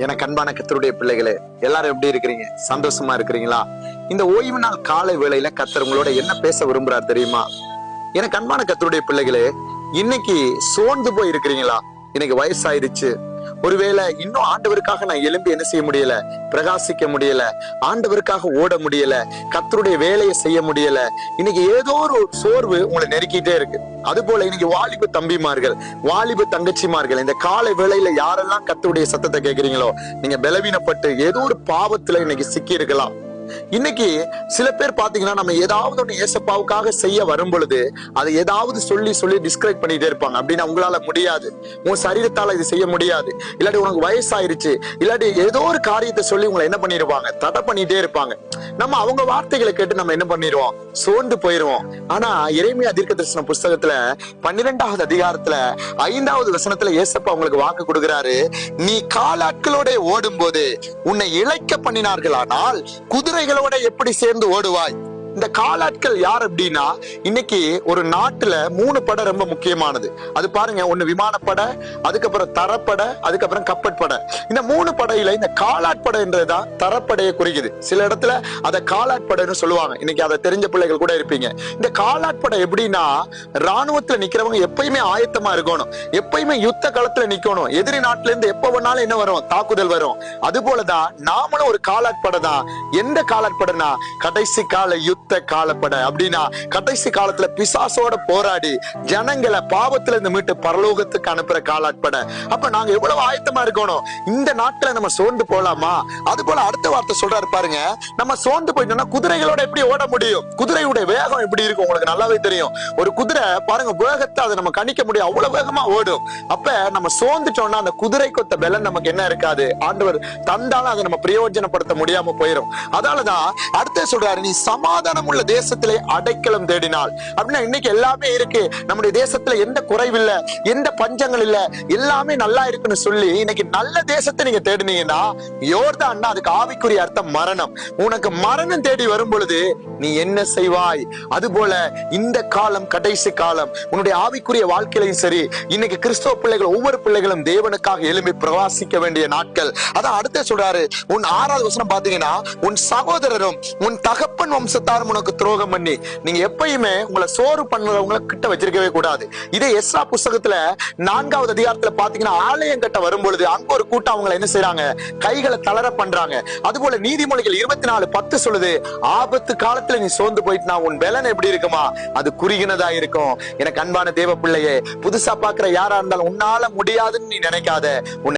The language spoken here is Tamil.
எனக்கு அன்பான கர்த்தருடைய பிள்ளைகளே, எல்லாரும் எப்படி இருக்கிறீங்க? சந்தோஷமா இருக்கிறீங்களா? இந்த ஓய்வு நாள் காலை வேளையில கர்த்தர் உங்களோட என்ன பேச விரும்புறார் தெரியுமா? எனக்கு அன்பான கர்த்தருடைய பிள்ளைகளே, இன்னைக்கு சோர்ந்து போய் இருக்கிறீங்களா? இன்னைக்கு வயசாயிருச்சு, ஒருவேளை இன்னும் ஆண்டவருக்காக நான் எழும்பி என்ன செய்ய முடியல, பிரகாசிக்க முடியல, ஆண்டவருக்காக ஓட முடியல, கர்த்தருடைய வேலையை செய்ய முடியல. இன்னைக்கு ஏதோ ஒரு சோர்வு உங்களை நெருக்கிட்டே இருக்கு. அது போல இன்னைக்கு வாலிப தம்பிமார்கள், வாலிப தங்கச்சிமார்கள், இந்த காலை வேளையில யாரெல்லாம் கர்த்தருடைய சத்தத்தை கேட்கிறீங்களோ, நீங்க பலவீனப்பட்டு ஏதோ ஒரு பாவத்துல இன்னைக்கு சிக்கி இருக்கலாம். இன்னைக்கு சில பேர் பாத்தீங்கன்னா, நம்ம ஏதாவது ஒண்ணு ஏசப்பாவுக்காக செய்ய வரும் பொழுது அதை ஏதாவது சொல்லி சொல்லி டிஸ்கரேஜ் பண்ணிட்டே இருப்பாங்க. அப்படின்னா உங்களால முடியாது, உன் சரீரத்தால இது செய்ய முடியாது, இல்லாட்டி உனக்கு வயசாயிருச்சு, இல்லாட்டி ஏதோ ஒரு காரியத்தை சொல்லி உங்களை என்ன பண்ணிருவாங்க, தடை பண்ணிட்டே இருப்பாங்க. நம்ம அவங்க வார்த்தைகளை கேட்டு நம்ம என்ன பண்ணிடுவோம், சோர்ந்து போயிருவோம். ஆனா எரேமியா தீர்க்கதரிசன புஸ்தகத்துல 12வது அதிகாரத்துல 5வது வசனத்துல ஏசப்பா உங்களுக்கு வாக்கு கொடுக்கிறாரு. நீ காலாட்களோட ஓடும் போது உன்னை இளைக்க பண்ணினார்களானால் குதிரைகளோட எப்படி சேர்ந்து ஓடுவாய்? இந்த காலாட்கள் யார் அப்படின்னா, இன்னைக்கு ஒரு நாட்டுல 3 படை ரொம்ப முக்கியமானது. அது பாருங்க, ஒண்ணு விமானப்படை, அதுக்கப்புறம் தரப்படை, அதுக்கப்புறம் கப்பற்படை. இந்த 3 படையில இந்த காலாட்படை என்றதுதான் தரப்படையை குறிக்குது. சில இடத்துல அதை காலாட்படைன்னு சொல்லுவாங்க. இன்னைக்கு அதை தெரிஞ்ச பிள்ளைகள் கூட இருப்பீங்க. இந்த காலாட்படை எப்படின்னா, ராணுவத்துல நிக்கிறவங்க எப்பயுமே ஆயத்தமா இருக்கணும், எப்பயுமே யுத்த களத்துல நிக்கணும். எதிரி நாட்டுல இருந்து எப்ப வேணாலும் என்ன வரும், தாக்குதல் வரும். அது போலதான் நாமளும் ஒரு காலாட்படை தான். எந்த காலாட்படைனா, கடைசி கால யுத்த காலப்பட. அப்படின்னா கடைசி காலத்துல பிசாசோட போராடி ஜனங்களை பாவத்துல இருந்து மீட்டு பரலோகத்துக்கு அனுப்புற காலாட்பட. அப்ப நாங்க எவ்வளவு ஆயத்தமா இருக்கணும். இந்த நாட்களை நம்ம சோர்ந்து போலாமா? அது போல அடுத்த வார்த்தை சொல்றாரு பாருங்க, நம்ம சோர்ந்து போயிட்டோம்னா குதிரைகளோட எப்படி ஓட முடியும்? குதிரையுடைய வேகம் எப்படி இருக்கும் உங்களுக்கு நல்லாவே தெரியும். ஒரு குதிரை பாருங்க, வேகத்தை அதை நம்ம கணிக்க முடியும், அவ்வளவு வேகமா ஓடும். அப்ப நம்ம சோர்ந்துட்டோம்னா அந்த குதிரை கொத்த பலன் நமக்கு என்ன இருக்காது, ஆண்டவர் தந்தாலும் அதை நம்ம பிரயோஜனப்படுத்த முடியாம போயிடும். அதனாலதான் அடுத்த சொல்றாரு, நீ சமாதானம் உள்ள தேசத்திலே அடைக்கலம் தேடினால். அப்படின்னா இன்னைக்கு எல்லாமே இருக்கு, நம்முடைய தேசத்துல எந்த குறைவில்லை, எந்த பஞ்சங்கள் இல்ல, எல்லாமே நல்லா இருக்குன்னு சொல்லி இன்னைக்கு நல்ல தேசத்தை நீங்க தேடினீங்கன்னா, யோர்தான் அதுக்கு ஆவிக்குரிய அர்த்தம் மரணம். உனக்கு மரணம் தேடி வரும் பொழுது நீ என்ன செய்வாய்? அது போல இந்த காலம் கடைசி காலம். உன்னுடைய ஆவிக்குரிய வாழ்க்கையிலையும் சரி, இன்னைக்கு கிறிஸ்தவ பிள்ளைகள் ஒவ்வொரு பிள்ளைகளும் தேவனுக்காக எழும்பி பிரவாசிக்க வேண்டிய நாட்கள். அதான் அடுத்த சொல்றாரு, உன் 6வது வசனம் பாத்தீங்கன்னா, உன் சகோதரரும் உன் தகப்பன் வம்சத்தாரும் உனக்கு துரோகம் பண்ணி. நீங்க எப்பயுமே உங்களை சோறு பண்றவங்களை கிட்ட வச்சிருக்கவே கூடாது. இதே எஸ்ரா புஸ்தகத்துல 4வது அதிகாரத்துல பாத்தீங்கன்னா, ஆலயம் கட்ட வரும்பொழுது அங்க ஒரு கூட்டம் அவங்களை என்ன செய்யறாங்க, கைகளை தளர பண்றாங்க. அதுபோல நீதிமொழிகள் 24:10 சொல்லுது, ஆபத்து காலத்துல நீ சோர்ந்து போயிட்டுனா உன் பலன் எப்படி இருக்குமா, அது குறுகினதா இருக்கும். எனக்கு அன்பான தேவ பிள்ளையே, புதுசா பாக்குற யாரா இருந்தாலும் உன்னால முடியாதுன்னு நீ நினைக்காத.